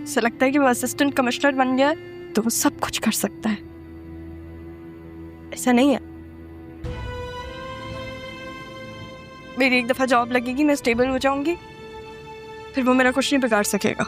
ऐसा लगता है कि वो असिस्टेंट कमिश्नर बन गया है तो वो सब कुछ कर सकता है। ऐसा नहीं है। मेरी एक दफा जॉब लगेगी, मैं स्टेबल हो जाऊंगी, फिर वो मेरा कुछ नहीं बिगाड़ सकेगा।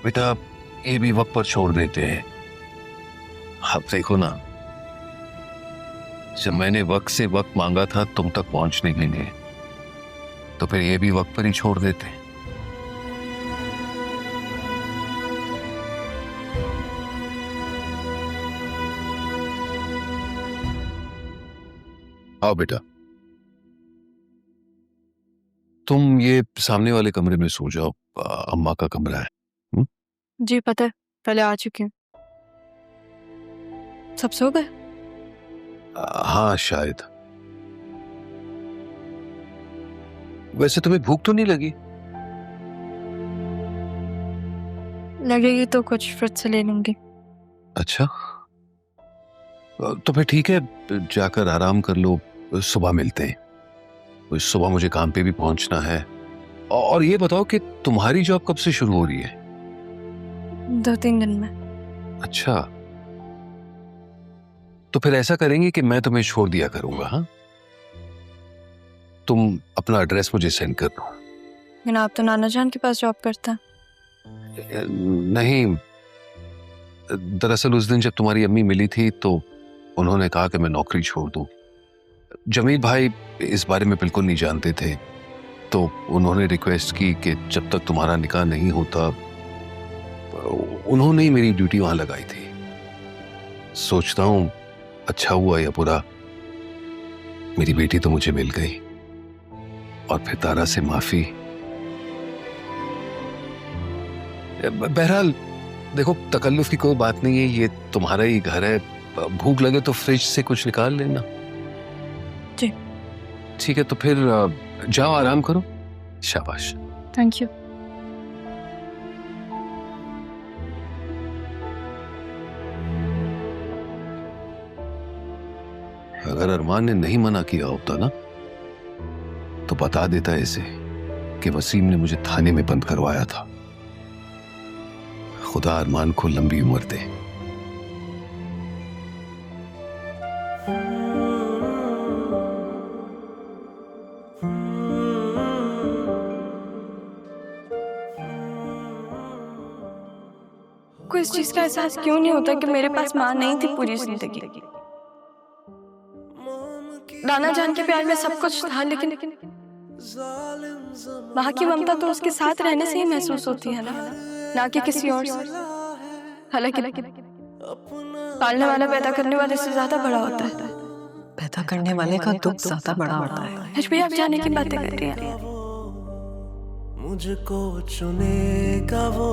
बेटा ये भी वक्त पर छोड़ देते हैं। आप देखो ना, जब मैंने वक्त से वक्त मांगा था तुम तक पहुंचने के लिए, तो फिर ये भी वक्त पर ही छोड़ देते हैं। आओ बेटा, तुम ये सामने वाले कमरे में सो जाओ, अम्मा का कमरा है। जी पता है, पहले आ चुकी हूँ। सब सो गए? हाँ शायद। वैसे तुम्हें भूख तो नहीं लगी? लगेगी तो कुछ फ्रूट से ले लूंगी। अच्छा तो फिर ठीक है, जाकर आराम कर लो, सुबह मिलते हैं। सुबह मुझे काम पे भी पहुंचना है। और ये बताओ कि तुम्हारी जॉब कब से शुरू हो रही है? 2-3 दिन में। अच्छा, तो फिर ऐसा करेंगे कि मैं तुम्हें छोड़ दिया करूंगा। हाँ, तुम अपना एड्रेस मुझे सेंड कर दो। लेकिन आप तो नाना जान के पास जॉब करता। नहीं, दरअसल उस दिन जब तुम्हारी अम्मी मिली थी तो उन्होंने कहा कि मैं नौकरी छोड़ दूं। जमील भाई इस बारे में बिल्कुल नहीं जानते थे, तो उन्होंने रिक्वेस्ट की कि जब तक तुम्हारा निकाह नहीं होता, उन्होंने ही मेरी ड्यूटी वहां लगाई थी। सोचता हूं अच्छा हुआ या बुरा, मेरी बेटी तो मुझे मिल गई। और फिर तारा से माफी। बहरहाल देखो, तकल्लुफ की कोई बात नहीं है, ये तुम्हारा ही घर है। भूख लगे तो फ्रिज से कुछ निकाल लेना। जी ठीक है, तो फिर जाओ आराम करो। शाबाश। Thank you. अगर अरमान ने नहीं मना किया होता ना, तो बता देता इसे कि वसीम ने मुझे थाने में बंद करवाया था। खुदा अरमान को लंबी उम्र दे। को इस चीज का एहसास क्यों नहीं होता कि मेरे पास माँ नहीं थी पूरी जिंदगी। नाना जान के प्यार में सब कुछ था, लेकिन माँ की ममता तो उसके साथ रहने से ही महसूस होती है ना कि किसी और से। हालांकि पालने वाला पैदा करने वाले से ज्यादा बड़ा होता है। पैदा करने वाले का दुख ज्यादा बड़ा होता है। फिर भी आप जाने की बातें कर रही हैं। मुझको चुनेगा वो,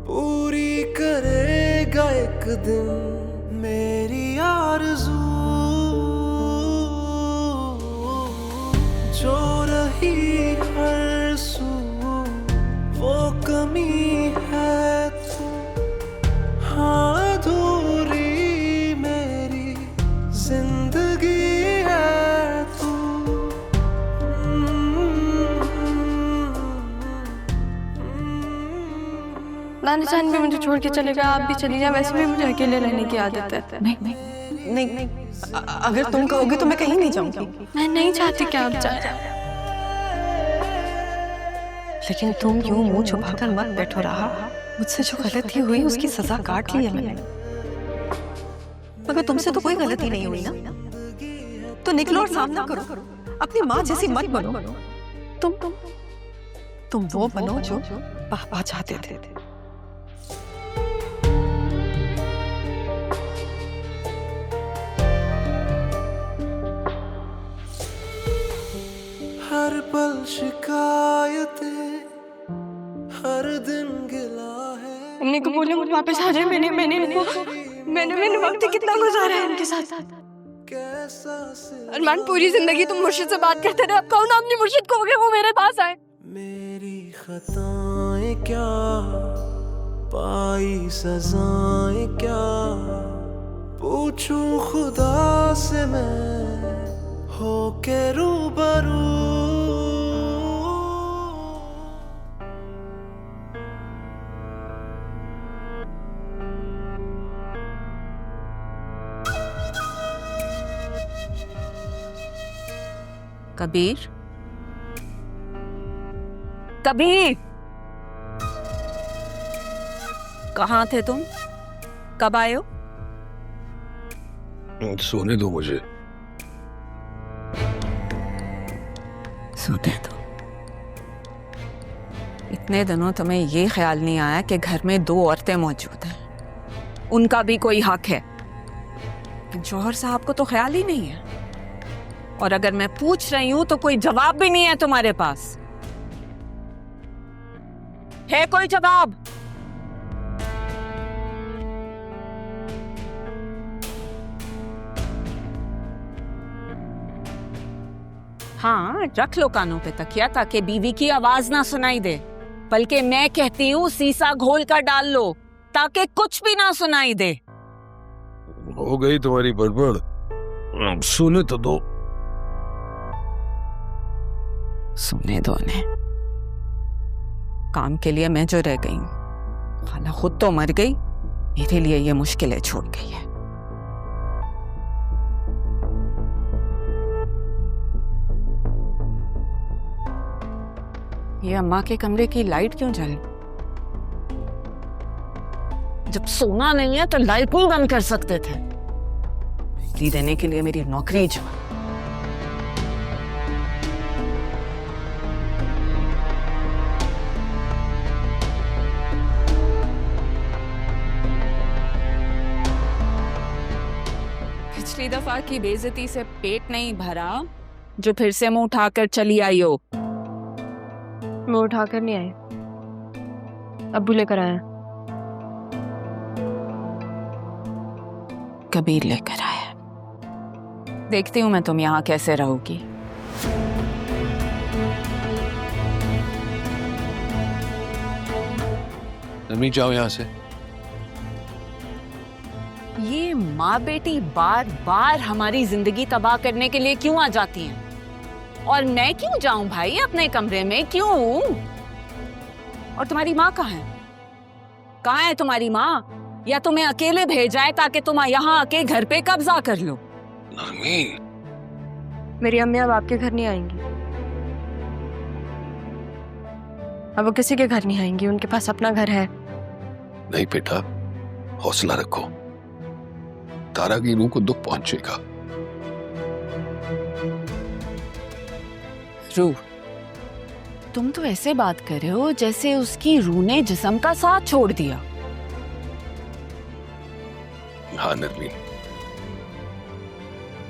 पूरी करेगा एक दिन मेरी आरज़ू। जो रही हर सू वो कमी है तू, हाँ अधूरी मेरी जिंदगी है तू। नाना जान भी मुझे छोड़ के चलेगा, आप भी चली जाए, वैसे भी मुझे अकेले रहने की आदत है। नहीं, अगर तुम कहोगे तो मैं कहीं नहीं जाऊंगी। मैं नहीं चाहती कि आप जाए, लेकिन तुम यूं मुंह छुपाकर मत बैठो रहा। मुझसे जो गलती हुई उसकी सजा काट ली है मैंने, मगर तुमसे तो कोई गलती नहीं हुई ना। तो निकलो और सामना करो, अपनी माँ जैसी मत बनो। तुम वो बनो जो पापा चाहते थे। हर पल शिकायतें, हर दिन गिला है। अम्मी को बोले वो वापस आ जाए। मैंने वक्त कितना गुजारा है उनके साथ। अरमान पूरी जिंदगी तुम मुर्शिद से बात करते रहे, अब कहो ना अपनी मुर्शिद को कि वो मेरे पास आए। मेरी खताएं क्या, पाई सजाएं क्या, पूछूं खुदा से मैं हो के रूबरू। कबीर, कबीर, कहाँ थे तुम? कब आए हो? सोने दो मुझे। सोने दो। इतने दिनों तुम्हें ये ख्याल नहीं आया कि घर में 2 औरतें मौजूद हैं, उनका भी कोई हक है। लेकिन जौहर साहब को तो ख्याल ही नहीं है, और अगर मैं पूछ रही हूं तो कोई जवाब भी नहीं है तुम्हारे पास। है कोई जवाब? हाँ, रख लो कानों पे तकिया ताकि बीवी की आवाज ना सुनाई दे। बल्कि मैं कहती हूँ सीसा घोल कर डाल लो ताकि कुछ भी ना सुनाई दे। हो गई तुम्हारी बड़बड़, सोने तो दो। सुनने दो ने। काम के लिए मैं जो रह गई हूँ, खाला खुद तो मर गई, मेरे लिए ये मुश्किलें छोड़ गई है। ये अम्मा के कमरे की लाइट क्यों जल? जब सोना नहीं है तो लाइट नहीं बंद कर सकते थे। बिजली देने के लिए मेरी नौकरी जो। पिछली दफा की बेइज्जती से पेट नहीं भरा जो फिर से मुंह उठाकर चली आई हो। मैं उठाकर नहीं आई, अब्बू लेकर आया। कबीर लेकर आया। देखती हूँ मैं तुम यहाँ कैसे रहोगी। नमी जाओ यहाँ से। ये माँ बेटी बार बार हमारी जिंदगी तबाह करने के लिए क्यों आ जाती हैं? और मैं क्यों जाऊं भाई अपने कमरे में, क्यों? और तुम्हारी माँ कहाँ है? कहाँ है तुम्हारी माँ? या तुम्हें अकेले भेजा है ताकि तुम यहाँ आके घर पे कब्जा कर लो? नरमीन, मेरी अम्मी अब आपके घर नहीं आएंगी। अब वो किसी के घर नहीं आएंगी, उनके पास अपना घर है। नहीं बेटा, हौसला रखो, तारा की रूह को दुख पहुंचेगा। रूह? तुम तो ऐसे बात कर रहे हो जैसे उसकी रूह ने जिस्म का साथ छोड़ दिया। हाँ नरमीन,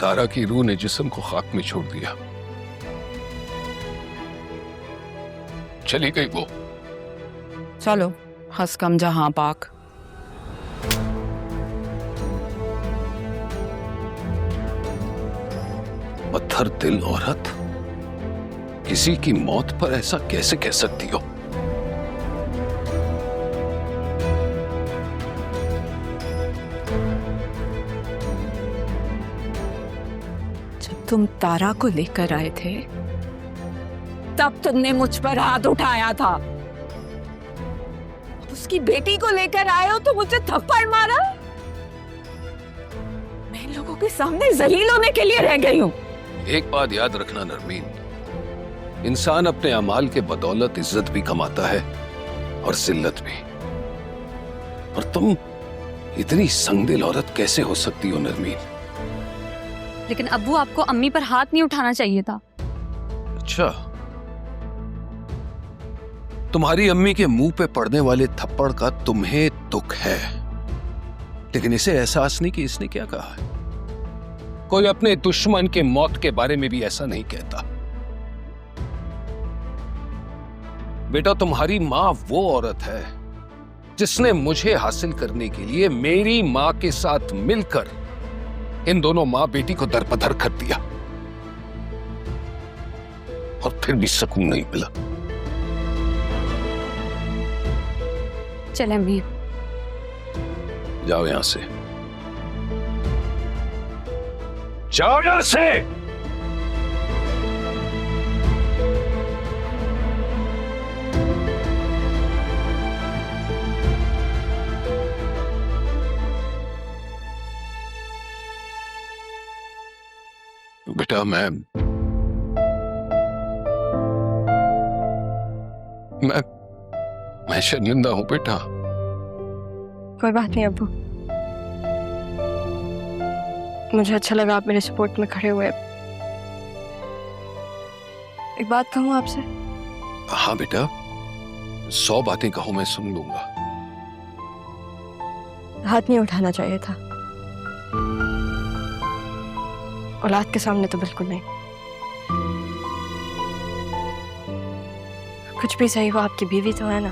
तारा की रूह ने जिस्म को खाक में छोड़ दिया। चली गई वो। चलो, हंस कम जहां पाक। पत्थर दिल औरत, किसी की मौत पर ऐसा कैसे कह सकती हो? जब तुम तारा को लेकर आए थे तब तुमने मुझ पर हाथ उठाया था। अब उसकी बेटी को लेकर आए हो तो मुझे थप्पड़ मारा। मैं इन लोगों के सामने जलील होने के लिए रह गई हूँ। एक बात याद रखना नरमीन, इंसान अपने अमाल के बदौलत इज्जत भी कमाता है और जिल्लत भी। और तुम इतनी संगदिल औरत कैसे हो सकती हो नरमीन? लेकिन अब्बू, आपको अम्मी पर हाथ नहीं उठाना चाहिए था। अच्छा, तुम्हारी अम्मी के मुंह पे पड़ने वाले थप्पड़ का तुम्हें दुख है, लेकिन इसे एहसास नहीं कि इसने क्या कहा है। कोई अपने दुश्मन के मौत के बारे में भी ऐसा नहीं कहता। बेटा, तुम्हारी मां वो औरत है जिसने मुझे हासिल करने के लिए मेरी मां के साथ मिलकर इन दोनों मां बेटी को दरपदर कर दिया, और फिर भी सुकून नहीं मिला। चले अम्मी। जाओ यहां से, जाओ यहां से। बेटा, मैं मैं शर्मिंदा हूं बेटा। कोई बात नहीं अब्बू, मुझे अच्छा लगा आप मेरे सपोर्ट में खड़े हुए। एक बात कहूँ आपसे? हाँ बेटा, 100 बातें कहो, मैं सुन लूंगा। हाथ नहीं उठाना चाहिए था, औलाद के सामने तो बिल्कुल नहीं। कुछ भी सही हो, आपकी बीवी तो है ना।